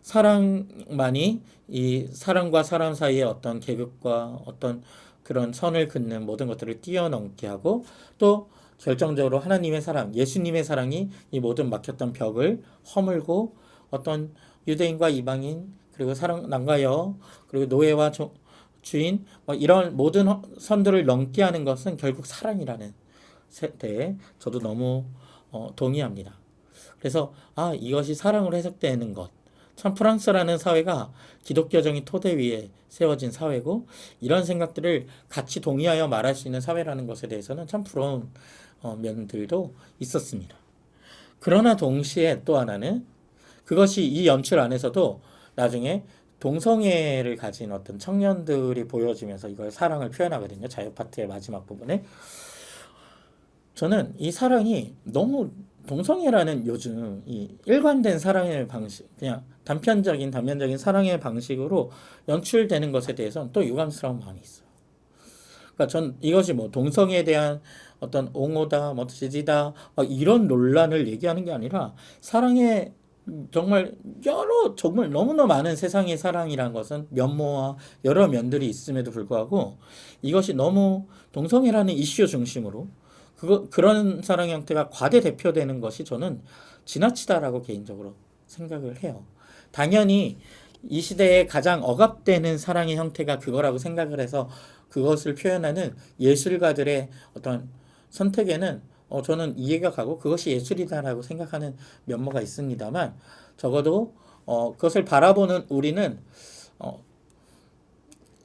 사랑만이 이 사람과 사람 사이의 어떤 계급과 어떤 그런 선을 긋는 모든 것들을 뛰어넘게 하고 또 결정적으로 하나님의 사랑, 예수님의 사랑이 이 모든 막혔던 벽을 허물고 어떤 유대인과 이방인 그리고 사랑 남과 여 그리고 노예와 주인 이런 모든 선들을 넘게 하는 것은 결국 사랑이라는 세대에 저도 너무 동의합니다. 그래서 이것이 사랑으로 해석되는 것 참 프랑스라는 사회가 기독교적인 토대 위에 세워진 사회고 이런 생각들을 같이 동의하여 말할 수 있는 사회라는 것에 대해서는 참 부러운 면들도 있었습니다. 그러나 동시에 또 하나는 그것이 이 연출 안에서도 나중에 동성애를 가진 어떤 청년들이 보여지면서 이걸 사랑을 표현하거든요. 자유 파트의 마지막 부분에. 저는 이 사랑이 너무 동성애라는 요즘 이 일관된 사랑의 방식, 그냥 단편적인 사랑의 방식으로 연출되는 것에 대해서는 또 유감스러운 마음이 있어요. 그러니까 전 이것이 뭐 동성애에 대한 어떤 옹호다, 뭐 지지다 이런 논란을 얘기하는 게 아니라 사랑의 정말 너무나 많은 세상의 사랑이란 것은 면모와 여러 면들이 있음에도 불구하고 이것이 너무 동성애라는 이슈 중심으로 그런 사랑 형태가 과대 대표되는 것이 저는 지나치다라고 개인적으로 생각을 해요. 당연히 이 시대에 가장 억압되는 사랑의 형태가 그거라고 생각을 해서 그것을 표현하는 예술가들의 어떤 선택에는 저는 이해가 가고 그것이 예술이다라고 생각하는 면모가 있습니다만 적어도 그것을 바라보는 우리는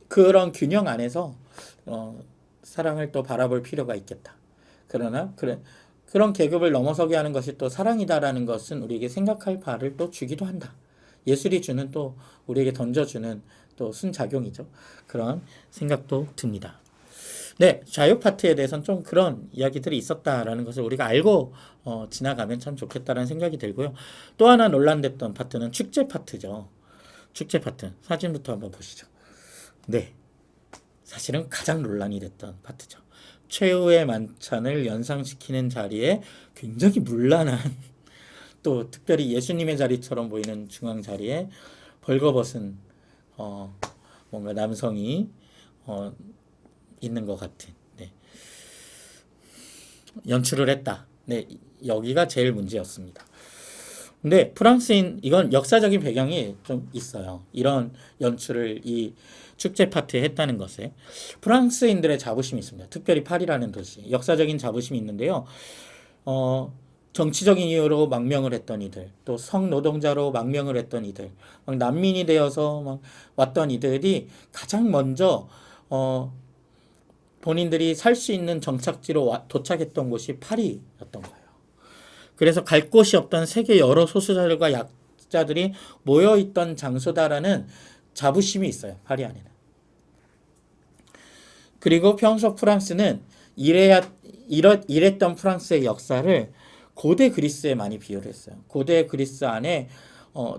그런 균형 안에서 사랑을 또 바라볼 필요가 있겠다. 그러나 그런 계급을 넘어서게 하는 것이 또 사랑이다라는 것은 우리에게 생각할 바를 또 주기도 한다. 예술이 주는 또 우리에게 던져주는 또 순작용이죠. 그런 생각도 듭니다. 네, 자유 파트에 대해서는 좀 그런 이야기들이 있었다라는 것을 우리가 알고 지나가면 참 좋겠다라는 생각이 들고요. 또 하나 논란됐던 파트는 축제 파트죠. 축제 파트 사진부터 한번 보시죠. 네, 사실은 가장 논란이 됐던 파트죠. 최후의 만찬을 연상시키는 자리에 굉장히 문란한 또 특별히 예수님의 자리처럼 보이는 중앙 자리에 벌거벗은 뭔가 남성이 있는 것 같은 연출을 했다. 네, 여기가 제일 문제였습니다. 근데 프랑스인 이건 역사적인 배경이 좀 있어요. 이런 연출을 이 축제 파티에 했다는 것에 프랑스인들의 자부심이 있습니다. 특별히 파리라는 도시 역사적인 자부심이 있는데요. 정치적인 이유로 망명을 했던 이들, 또 성노동자로 망명을 했던 이들, 막 난민이 되어서 막 왔던 이들이 가장 먼저 본인들이 살 수 있는 정착지로 도착했던 곳이 파리였던 거예요. 그래서 갈 곳이 없던 세계 여러 소수자들과 약자들이 모여있던 장소다라는 자부심이 있어요. 파리 안에는. 그리고 평소 프랑스는 이랬던 프랑스의 역사를 고대 그리스에 많이 비유를 했어요. 고대 그리스 안에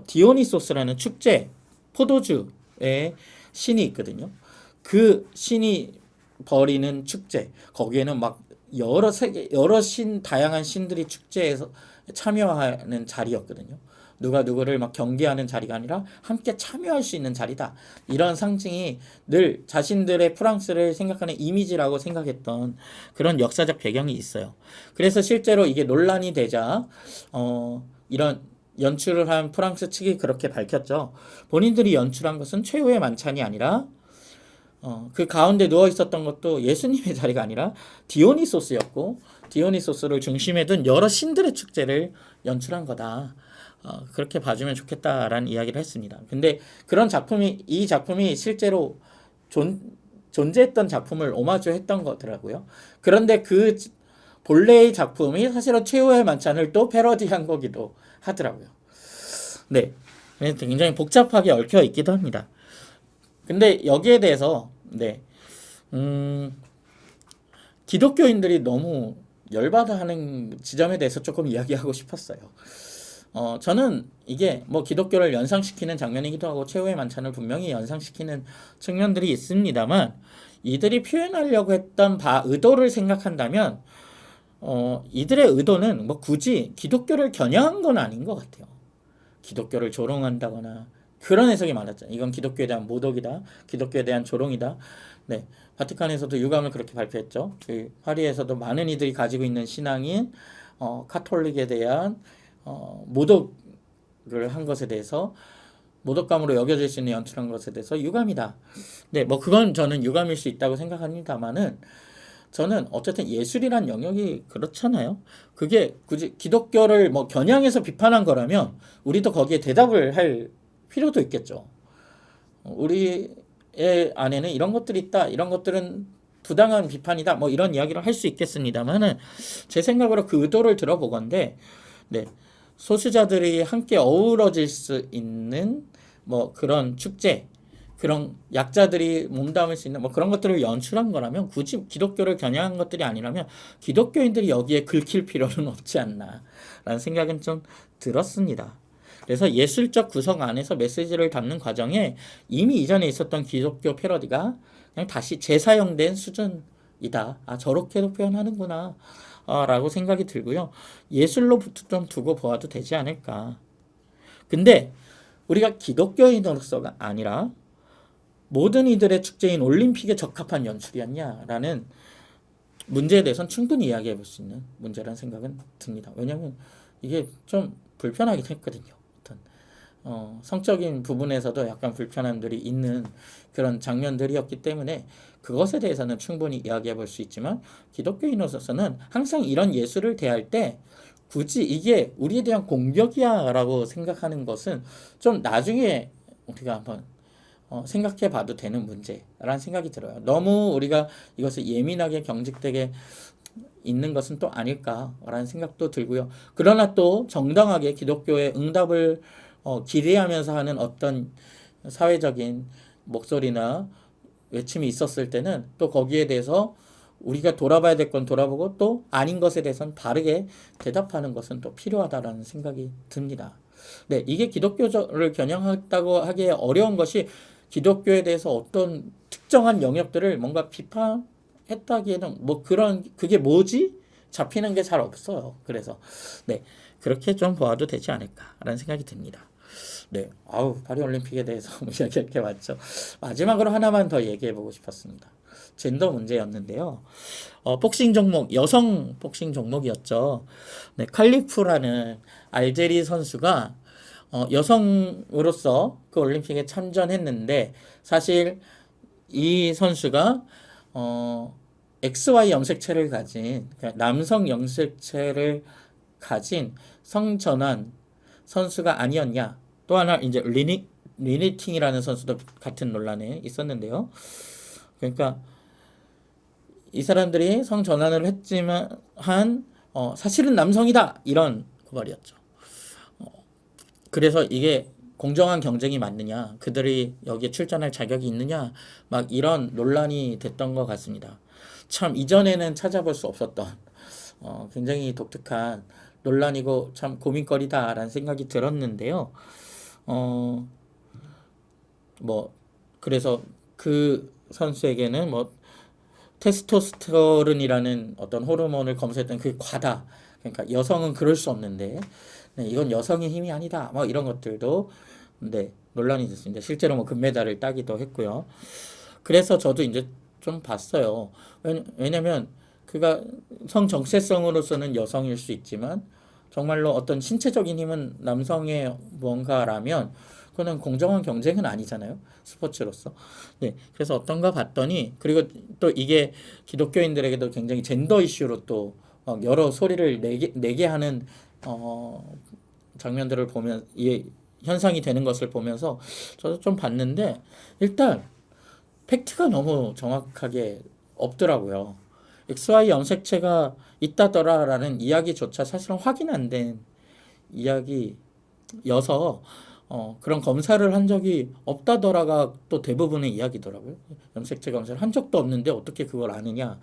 디오니소스라는 축제, 포도주의 신이 있거든요. 그 신이 벌이는 축제, 거기에는 막 여러 다양한 신들이 축제에서 참여하는 자리였거든요. 누가 누구를 막 경계하는 자리가 아니라 함께 참여할 수 있는 자리다. 이런 상징이 늘 자신들의 프랑스를 생각하는 이미지라고 생각했던 그런 역사적 배경이 있어요. 그래서 실제로 이게 논란이 되자 이런 연출을 한 프랑스 측이 그렇게 밝혔죠. 본인들이 연출한 것은 최후의 만찬이 아니라 그 가운데 누워 있었던 것도 예수님의 자리가 아니라 디오니소스였고 디오니소스를 중심에 둔 여러 신들의 축제를 연출한 거다. 그렇게 봐주면 좋겠다라는 이야기를 했습니다. 근데 이 작품이 실제로 존재했던 작품을 오마주했던 거더라고요. 그런데 그 본래의 작품이 사실은 최후의 만찬을 또 패러디한 거기도 하더라고요. 네, 굉장히 복잡하게 얽혀 있기도 합니다. 근데 여기에 대해서 기독교인들이 너무 열받아하는 지점에 대해서 조금 이야기하고 싶었어요. 저는 이게 뭐 기독교를 연상시키는 장면이기도 하고 최후의 만찬을 분명히 연상시키는 측면들이 있습니다만 이들이 표현하려고 했던 의도를 생각한다면 이들의 의도는 뭐 굳이 기독교를 겨냥한 건 아닌 것 같아요. 기독교를 조롱한다거나 그런 해석이 많았죠. 이건 기독교에 대한 모독이다. 기독교에 대한 조롱이다. 네, 바티칸에서도 유감을 그렇게 발표했죠. 그 파리에서도 많은 이들이 가지고 있는 신앙인 카톨릭에 대한 모독을 한 것에 대해서 모독감으로 여겨질 수 있는 연출한 것에 대해서 유감이다. 네, 뭐 그건 저는 유감일 수 있다고 생각합니다만은 저는 어쨌든 예술이란 영역이 그렇잖아요. 그게 굳이 기독교를 뭐 겨냥해서 비판한 거라면 우리도 거기에 대답을 할 필요도 있겠죠. 우리의 안에는 이런 것들이 있다. 이런 것들은 부당한 비판이다. 뭐 이런 이야기를 할 수 있겠습니다만은 제 생각으로 그 의도를 들어보건대 네. 소수자들이 함께 어우러질 수 있는 뭐 그런 축제, 그런 약자들이 몸담을 수 있는 뭐 그런 것들을 연출한 거라면 굳이 기독교를 겨냥한 것들이 아니라면 기독교인들이 여기에 긁힐 필요는 없지 않나라는 생각은 좀 들었습니다. 그래서 예술적 구성 안에서 메시지를 담는 과정에 이미 이전에 있었던 기독교 패러디가 그냥 다시 재사용된 수준이다. 아, 저렇게도 표현하는구나. 라고 생각이 들고요. 예술로 좀 두고 보아도 되지 않을까. 근데 우리가 기독교인으로서가 아니라 모든 이들의 축제인 올림픽에 적합한 연출이었냐라는 문제에 대해서는 충분히 이야기해 볼 수 있는 문제라는 생각은 듭니다. 왜냐하면 이게 좀 불편하긴 했거든요. 어떤 성적인 부분에서도 약간 불편함들이 있는 그런 장면들이었기 때문에 그것에 대해서는 충분히 이야기해 볼 수 있지만 기독교인으로서는 항상 이런 예술을 대할 때 굳이 이게 우리에 대한 공격이야 라고 생각하는 것은 좀 나중에 우리가 한번 생각해 봐도 되는 문제라는 생각이 들어요. 너무 우리가 이것을 예민하게 경직되게 있는 것은 또 아닐까라는 생각도 들고요. 그러나 또 정당하게 기독교의 응답을 기대하면서 하는 어떤 사회적인 목소리나 외침이 있었을 때는 또 거기에 대해서 우리가 돌아봐야 될 건 돌아보고 또 아닌 것에 대해서는 바르게 대답하는 것은 또 필요하다라는 생각이 듭니다. 네, 이게 기독교를 겨냥했다고 하기에 어려운 것이 기독교에 대해서 어떤 특정한 영역들을 뭔가 비판했다기에는 뭐 그런 그게 뭐지? 잡히는 게 잘 없어요. 그래서 네, 그렇게 좀 보아도 되지 않을까라는 생각이 듭니다. 네, 파리올림픽에 대해서 이야기할 맞죠. 마지막으로 하나만 더 얘기해보고 싶었습니다. 젠더 문제였는데요. 복싱 종목, 여성 복싱 종목이었죠. 네, 칼리프라는 알제리 선수가 여성으로서 그 올림픽에 참전했는데 사실 이 선수가 XY 염색체를 가진 그러니까 남성 염색체를 가진 성전환 선수가 아니었냐. 또 하나 이제 리니팅이라는 선수도 같은 논란에 있었는데요. 그러니까 이 사람들이 성전환을 했지만 사실은 남성이다 이런 고발이었죠. 그래서 이게 공정한 경쟁이 맞느냐, 그들이 여기에 출전할 자격이 있느냐, 막 이런 논란이 됐던 것 같습니다. 참 이전에는 찾아볼 수 없었던 굉장히 독특한 논란이고 참 고민거리다라는 생각이 들었는데요. 뭐 그래서 그 선수에게는 뭐 테스토스테론이라는 어떤 호르몬을 검사했던 그 과다. 그러니까 여성은 그럴 수 없는데 네, 이건 여성의 힘이 아니다. 뭐 이런 것들도 네, 논란이 됐습니다. 실제로 뭐 금메달을 따기도 했고요. 그래서 저도 이제 좀 봤어요. 왜냐면 그가 성정체성으로서는 여성일 수 있지만 정말로 어떤 신체적인 힘은 남성의 뭔가라면 그거는 공정한 경쟁은 아니잖아요. 스포츠로서. 네. 그래서 어떤가 봤더니 그리고 또 이게 기독교인들에게도 굉장히 젠더 이슈로 또 여러 소리를 내게 하는 장면들을 보면 이 현상이 되는 것을 보면서 저도 좀 봤는데 일단 팩트가 너무 정확하게 없더라고요. XY 염색체가 있다더라라는 이야기조차 사실은 확인 안 된 이야기여서 그런 검사를 한 적이 없다더라가 또 대부분의 이야기더라고요. 염색체 검사를 한 적도 없는데 어떻게 그걸 아느냐.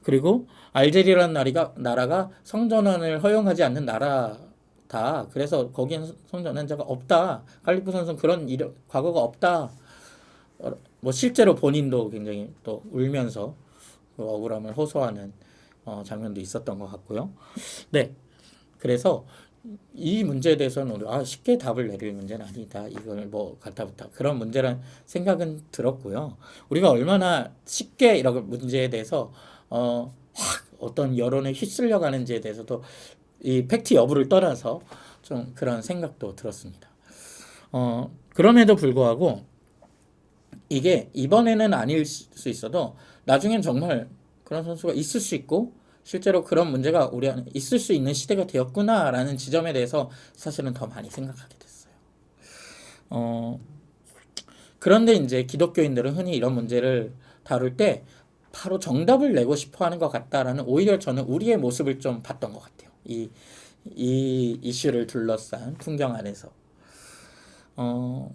그리고 알제리라는 나라가 성전환을 허용하지 않는 나라다. 그래서 거기엔 성전환자가 없다. 칼리프 선수는 그런 과거가 없다. 뭐 실제로 본인도 굉장히 또 울면서 그 억울함을 호소하는 장면도 있었던 것 같고요. 네, 그래서 이 문제에 대해서는 우리 쉽게 답을 내릴 문제는 아니다. 이걸 뭐 갖다붙다 그런 문제란 생각은 들었고요. 우리가 얼마나 쉽게 이런 문제에 대해서 확 어떤 여론에 휩쓸려 가는지에 대해서도 이 팩트 여부를 떠나서 좀 그런 생각도 들었습니다. 그럼에도 불구하고 이게 이번에는 아닐 수 있어도 나중엔 정말 그런 선수가 있을 수 있고 실제로 그런 문제가 우리 안에 있을 수 있는 시대가 되었구나라는 지점에 대해서 사실은 더 많이 생각하게 됐어요. 어, 그런데 이제 기독교인들은 흔히 이런 문제를 다룰 때 바로 정답을 내고 싶어 하는 것 같다라는, 오히려 저는 우리의 모습을 좀 봤던 것 같아요. 이 이슈를 둘러싼 풍경 안에서. 어,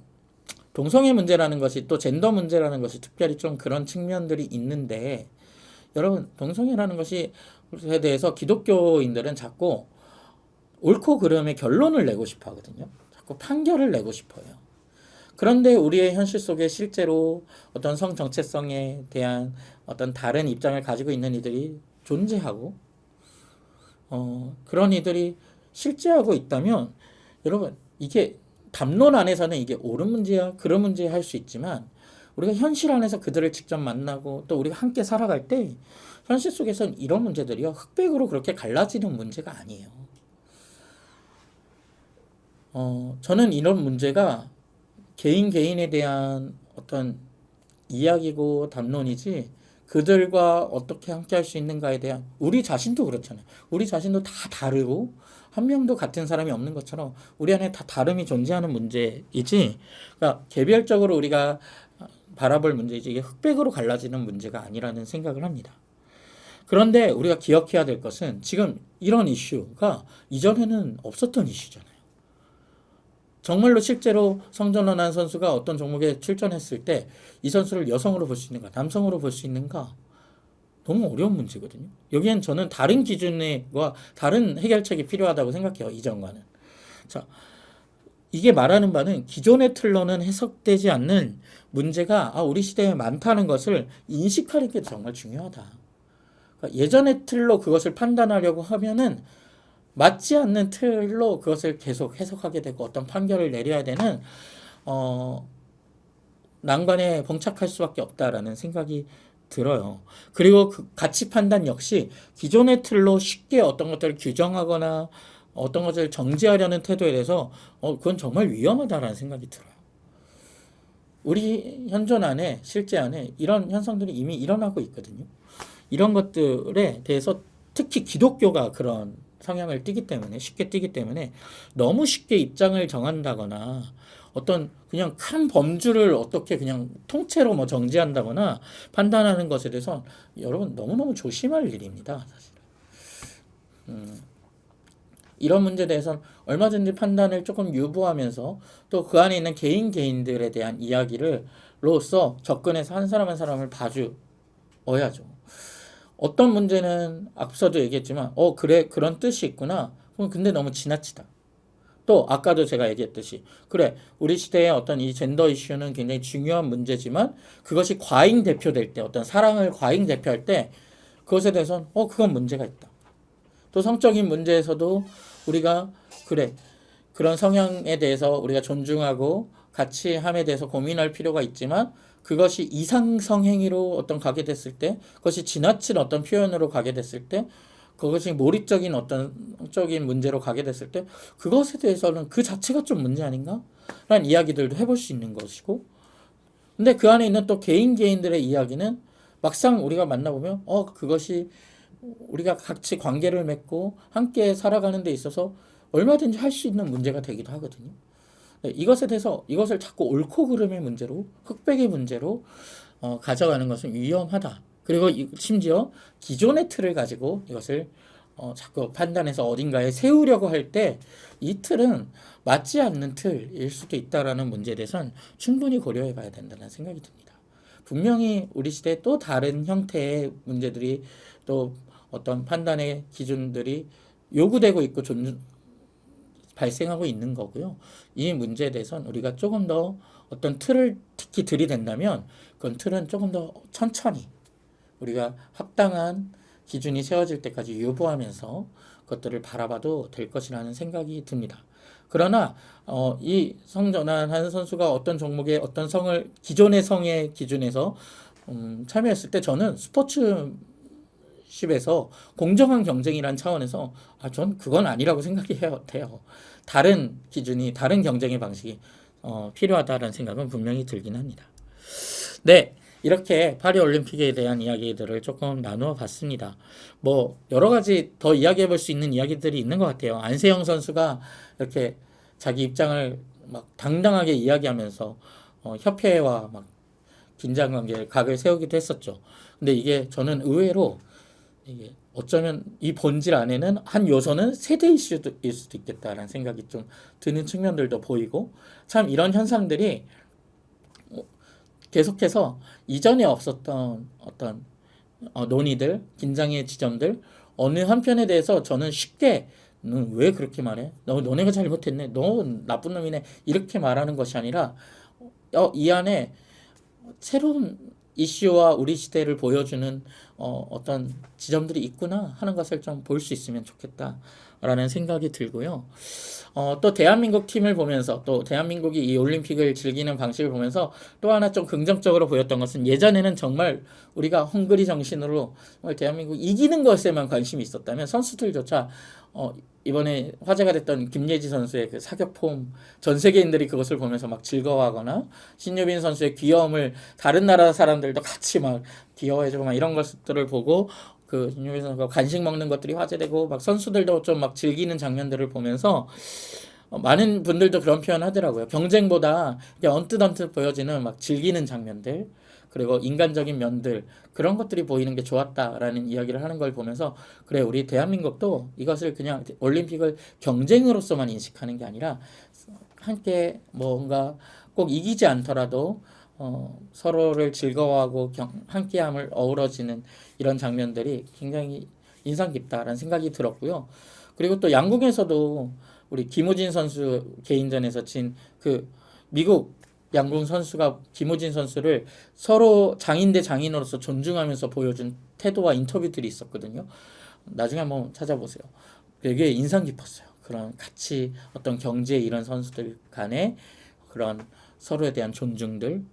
동성애 문제라는 것이, 또 젠더 문제라는 것이 특별히 좀 그런 측면들이 있는데, 여러분, 동성애라는 것에 대해서 기독교인들은 자꾸 옳고 그름의 결론을 내고 싶어 하거든요. 자꾸 판결을 내고 싶어요. 그런데 우리의 현실 속에 실제로 어떤 성 정체성에 대한 어떤 다른 입장을 가지고 있는 이들이 존재하고, 그런 이들이 실제하고 있다면, 여러분, 이게 담론 안에서는 이게 옳은 문제야, 그런 문제야 할 수 있지만, 우리가 현실 안에서 그들을 직접 만나고 또 우리가 함께 살아갈 때 현실 속에서는 이런 문제들이요, 흑백으로 그렇게 갈라지는 문제가 아니에요. 저는 이런 문제가 개인에 대한 어떤 이야기고 담론이지, 그들과 어떻게 함께 할 수 있는가에 대한, 우리 자신도 그렇잖아요. 우리 자신도 다 다르고 한 명도 같은 사람이 없는 것처럼 우리 안에 다 다름이 존재하는 문제이지, 그러니까 개별적으로 우리가 바라볼 문제이지, 이게 흑백으로 갈라지는 문제가 아니라는 생각을 합니다. 그런데 우리가 기억해야 될 것은, 지금 이런 이슈가 이전에는 없었던 이슈잖아요. 정말로 실제로 성전환 선수가 어떤 종목에 출전했을 때 이 선수를 여성으로 볼 수 있는가, 남성으로 볼 수 있는가, 너무 어려운 문제거든요. 여기엔 저는 다른 기준과 다른 해결책이 필요하다고 생각해요, 이전과는. 자, 이게 말하는 바는 기존의 틀로는 해석되지 않는 문제가 우리 시대에 많다는 것을 인식하는 게 정말 중요하다. 그러니까 예전의 틀로 그것을 판단하려고 하면은 맞지 않는 틀로 그것을 계속 해석하게 되고 어떤 판결을 내려야 되는 난관에 봉착할 수밖에 없다라는 생각이 들어요. 그리고 그 가치 판단 역시 기존의 틀로 쉽게 어떤 것들을 규정하거나 어떤 것을 정지하려는 태도에 대해서 그건 정말 위험하다라는 생각이 들어요. 우리 현존 안에, 실제 안에 이런 현상들이 이미 일어나고 있거든요. 이런 것들에 대해서 특히 기독교가 그런 성향을 띠기 때문에, 쉽게 띠기 때문에 너무 쉽게 입장을 정한다거나 어떤 그냥 큰 범주를 어떻게 그냥 통째로 뭐 정지한다거나 판단하는 것에 대해서 여러분 너무너무 조심할 일입니다, 사실. 이런 문제에 대해서는 얼마든지 판단을 조금 유보하면서 또 그 안에 있는 개인들에 대한 이야기를 로써 접근해서 한 사람 한 사람을 봐줘야죠. 어떤 문제는 앞서도 얘기했지만 그래, 그런 뜻이 있구나. 근데 너무 지나치다. 또 아까도 제가 얘기했듯이, 그래, 우리 시대의 어떤 이 젠더 이슈는 굉장히 중요한 문제지만 그것이 과잉 대표될 때, 어떤 사랑을 과잉 대표할 때 그것에 대해서는 그건 문제가 있다. 또 성적인 문제에서도 우리가, 그래, 그런 성향에 대해서 우리가 존중하고 같이 함에 대해서 고민할 필요가 있지만, 그것이 이상성 행위로 어떤 가게 됐을 때, 그것이 지나친 어떤 표현으로 가게 됐을 때, 그것이 몰입적인 어떤 성적인 문제로 가게 됐을 때, 그것에 대해서는 그 자체가 좀 문제 아닌가? 라는 이야기들도 해볼 수 있는 것이고, 근데 그 안에 있는 또 개인들의 이야기는 막상 우리가 만나보면 그것이 우리가 같이 관계를 맺고 함께 살아가는 데 있어서 얼마든지 할 수 있는 문제가 되기도 하거든요. 네, 이것에 대해서 이것을 자꾸 옳고 그름의 문제로, 흑백의 문제로 가져가는 것은 위험하다. 그리고 심지어 기존의 틀을 가지고 이것을 자꾸 판단해서 어딘가에 세우려고 할 때 이 틀은 맞지 않는 틀일 수도 있다라는 문제에 대해서는 충분히 고려해 봐야 된다는 생각이 듭니다. 분명히 우리 시대에 또 다른 형태의 문제들이, 또 어떤 판단의 기준들이 요구되고 있고 발생하고 있는 거고요. 이 문제에 대해서는 우리가 조금 더 어떤 틀을 특히 들이댄다면 그건 틀은 조금 더 천천히 우리가 합당한 기준이 세워질 때까지 유보하면서 그것들을 바라봐도 될 것이라는 생각이 듭니다. 그러나 이 성전환 선수가 어떤 종목의 어떤 성을, 기존의 성의 기준에서 참여했을 때 저는 스포츠십에서 공정한 경쟁이란 차원에서 전 그건 아니라고 생각해요. 다른 기준이, 다른 경쟁의 방식이 필요하다는 생각은 분명히 들긴 합니다. 네, 이렇게 파리올림픽에 대한 이야기들을 조금 나누어 봤습니다. 뭐 여러 가지 더 이야기해 볼 수 있는 이야기들이 있는 것 같아요. 안세영 선수가 이렇게 자기 입장을 막 당당하게 이야기하면서 협회와 막 긴장 관계를 각을 세우기도 했었죠. 근데 이게 저는 의외로 이게 어쩌면 이 본질 안에는 한 요소는 세대 이슈일 수도 있겠다라는 생각이 좀 드는 측면들도 보이고, 참 이런 현상들이 계속해서 이전에 없었던 어떤 논의들, 긴장의 지점들, 어느 한편에 대해서 저는 쉽게 너 왜 그렇게 말해? 너네가 잘못했네. 너 나쁜 놈이네. 이렇게 말하는 것이 아니라 이 안에 새로운 이슈와 우리 시대를 보여주는 어떤 지점들이 있구나 하는 것을 좀 볼 수 있으면 좋겠다라는 생각이 들고요. 또 대한민국 팀을 보면서, 또 대한민국이 이 올림픽을 즐기는 방식을 보면서 또 하나 좀 긍정적으로 보였던 것은, 예전에는 정말 우리가 헝그리 정신으로 정말 대한민국 이기는 것에만 관심이 있었다면, 선수들조차 이번에 화제가 됐던 김예지 선수의 그 사격폼, 전 세계인들이 그것을 보면서 막 즐거워하거나, 신유빈 선수의 귀여움을 다른 나라 사람들도 같이 막 귀여워해주고 막 이런 것들을 보고, 그 신유빈 선수가 간식 먹는 것들이 화제되고 막 선수들도 좀 막 즐기는 장면들을 보면서 많은 분들도 그런 표현 하더라고요. 경쟁보다 그냥 언뜻 보여지는 막 즐기는 장면들, 그리고 인간적인 면들, 그런 것들이 보이는 게 좋았다라는 이야기를 하는 걸 보면서, 그래, 우리 대한민국도 이것을 그냥 올림픽을 경쟁으로서만 인식하는 게 아니라 함께 뭔가 꼭 이기지 않더라도 서로를 즐거워하고 함께함을 어우러지는 이런 장면들이 굉장히 인상 깊다라는 생각이 들었고요. 그리고 또 양궁에서도 우리 김우진 선수 개인전에서 진 그 미국 양궁 선수가 김우진 선수를 서로 장인 대 장인으로서 존중하면서 보여준 태도와 인터뷰들이 있었거든요. 나중에 한번 찾아보세요. 되게 인상 깊었어요. 그런 같이 어떤 경제 이런 선수들 간의 그런 서로에 대한 존중들,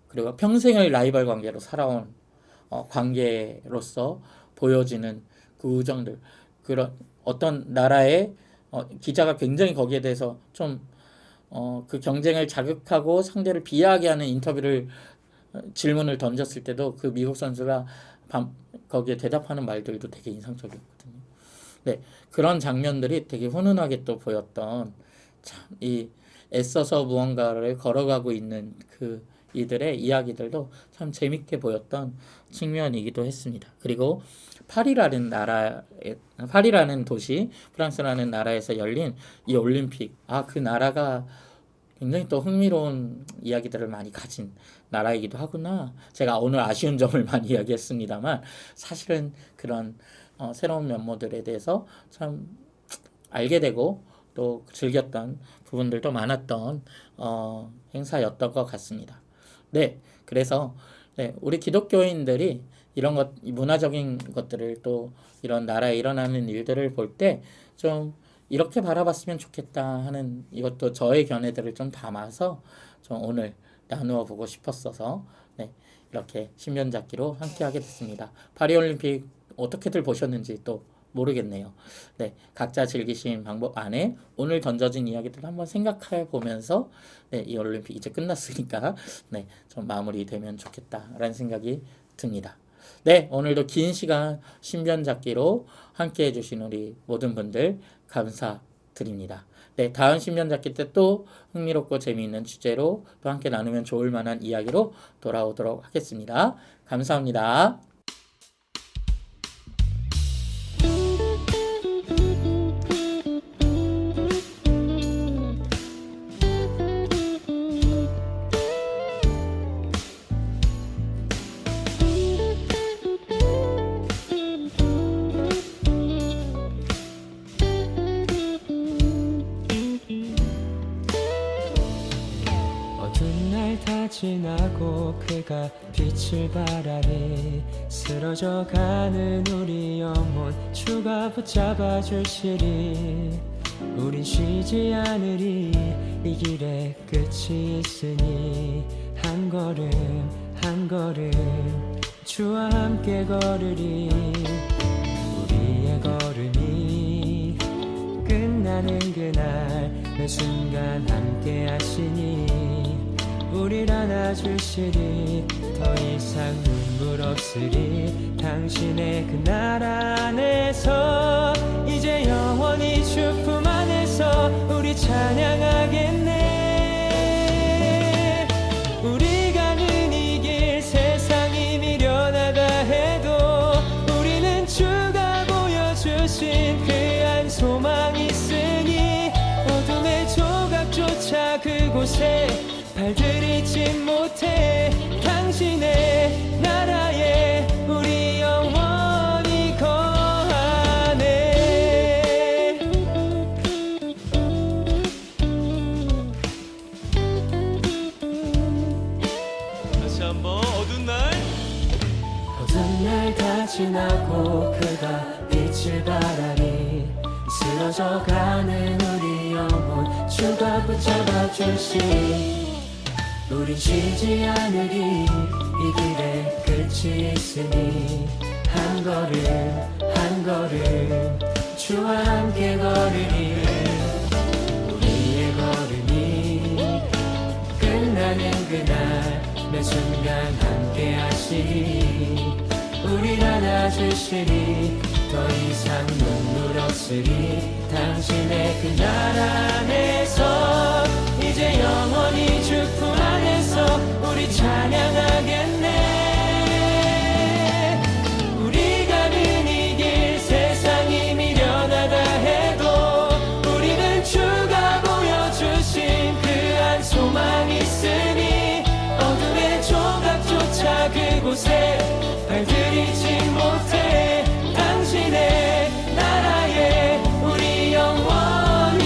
그리고 평생을 라이벌 관계로 살아온 관계로서 보여지는 그 우정들, 그런 어떤 나라의 기자가 굉장히 거기에 대해서 좀 그 경쟁을 자극하고 상대를 비하하게 하는 인터뷰를 질문을 던졌을 때도 그 미국 선수가 거기에 대답하는 말들도 되게 인상적이었거든요. 네, 그런 장면들이 되게 훈훈하게 또 보였던, 참 이 애써서 무언가를 걸어가고 있는 그 이들의 이야기들도 참 재밌게 보였던 측면이기도 했습니다. 그리고 파리라는 도시, 프랑스라는 나라에서 열린 이 올림픽, 그 나라가 굉장히 또 흥미로운 이야기들을 많이 가진 나라이기도 하구나. 제가 오늘 아쉬운 점을 많이 이야기했습니다만, 사실은 그런 새로운 면모들에 대해서 참 알게 되고 또 즐겼던 부분들도 많았던 행사였던 것 같습니다. 네, 그래서 우리 기독교인들이 이런 문화적인 것들을, 또 이런 나라에 일어나는 일들을 볼 때 좀 이렇게 바라봤으면 좋겠다 하는, 이것도 저의 견해들을 좀 담아서 좀 오늘 나누어 보고 싶었어서 이렇게 신변잡기로 함께하게 됐습니다. 파리올림픽 어떻게들 보셨는지 또 모르겠네요. 각자 즐기신 방법 안에 오늘 던져진 이야기들 한번 생각해 보면서 이 올림픽 이제 끝났으니까 좀 마무리되면 좋겠다라는 생각이 듭니다. 오늘도 긴 시간 신변잡기로 함께 해주신 우리 모든 분들 감사드립니다. 다음 신변잡기 때 또 흥미롭고 재미있는 주제로 또 함께 나누면 좋을 만한 이야기로 돌아오도록 하겠습니다. 감사합니다. 지나고 그가 빛을 바라니 쓰러져가는 우리 영혼 주가 붙잡아 주시리. 우린 쉬지 않으리. 이 길에 끝이 있으니 한 걸음 한 걸음 주와 함께 걸으리. 우리의 걸음이 끝나는 그날 매 순간 함께 하시니 우릴 안아주시리. 더 이상 눈물 없으리. 당신의 그 나라 안에서 이제 영원히 주 품 안에서 우리 찬양하겠네. 소망 있으니 어둠의 조각조차 그곳에 발들이지 못해 당신의 나라에 우리 영원히 거하네. 다시 한번 어두운 날 어두운 날 다 지나고 그가 빛을 바라니 쓰러져가는 우리 영혼 주가 붙잡아 주시니 우린 쉬지 않으리 이 길에 끝이 있으니 한 걸음 주와 함께 걸으리 우리의 걸음이 끝나는 그날 매 순간 함께 하시니 우릴 안아주시리 더 이상 눈물 없으리 당신의 그 나라 안에서 이제 영원히 주 품 안에서 우리 찬양하겠네. 우리 가는 이 길 세상이 미련하다 해도 우리는 주가 보여주신 그 한 소망 있으니 어둠의 조각조차 그곳에 발들이지 못해 당신의 나라에 우리 영원히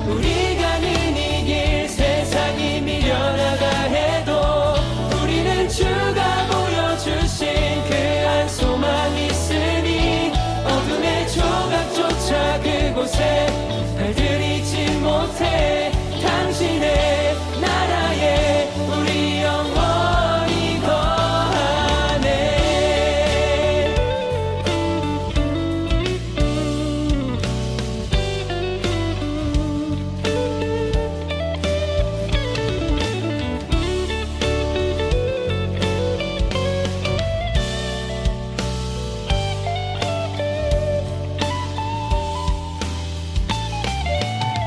우리 가는 이 길 세상이 미련하다 해도 우리는 주가 보여주신 그 한 소망 있으니 어둠의 조각조차 그곳에 발들이지 못해 당신의 나라에 우리 영원히 거하네.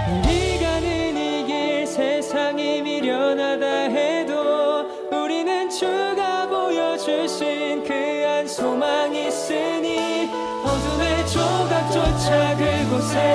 우리 가는 이 길 세상이 미련하다 해도 우리는 주가 보여주신 그 한 소망 있으니 어둠의 조각조차 그곳에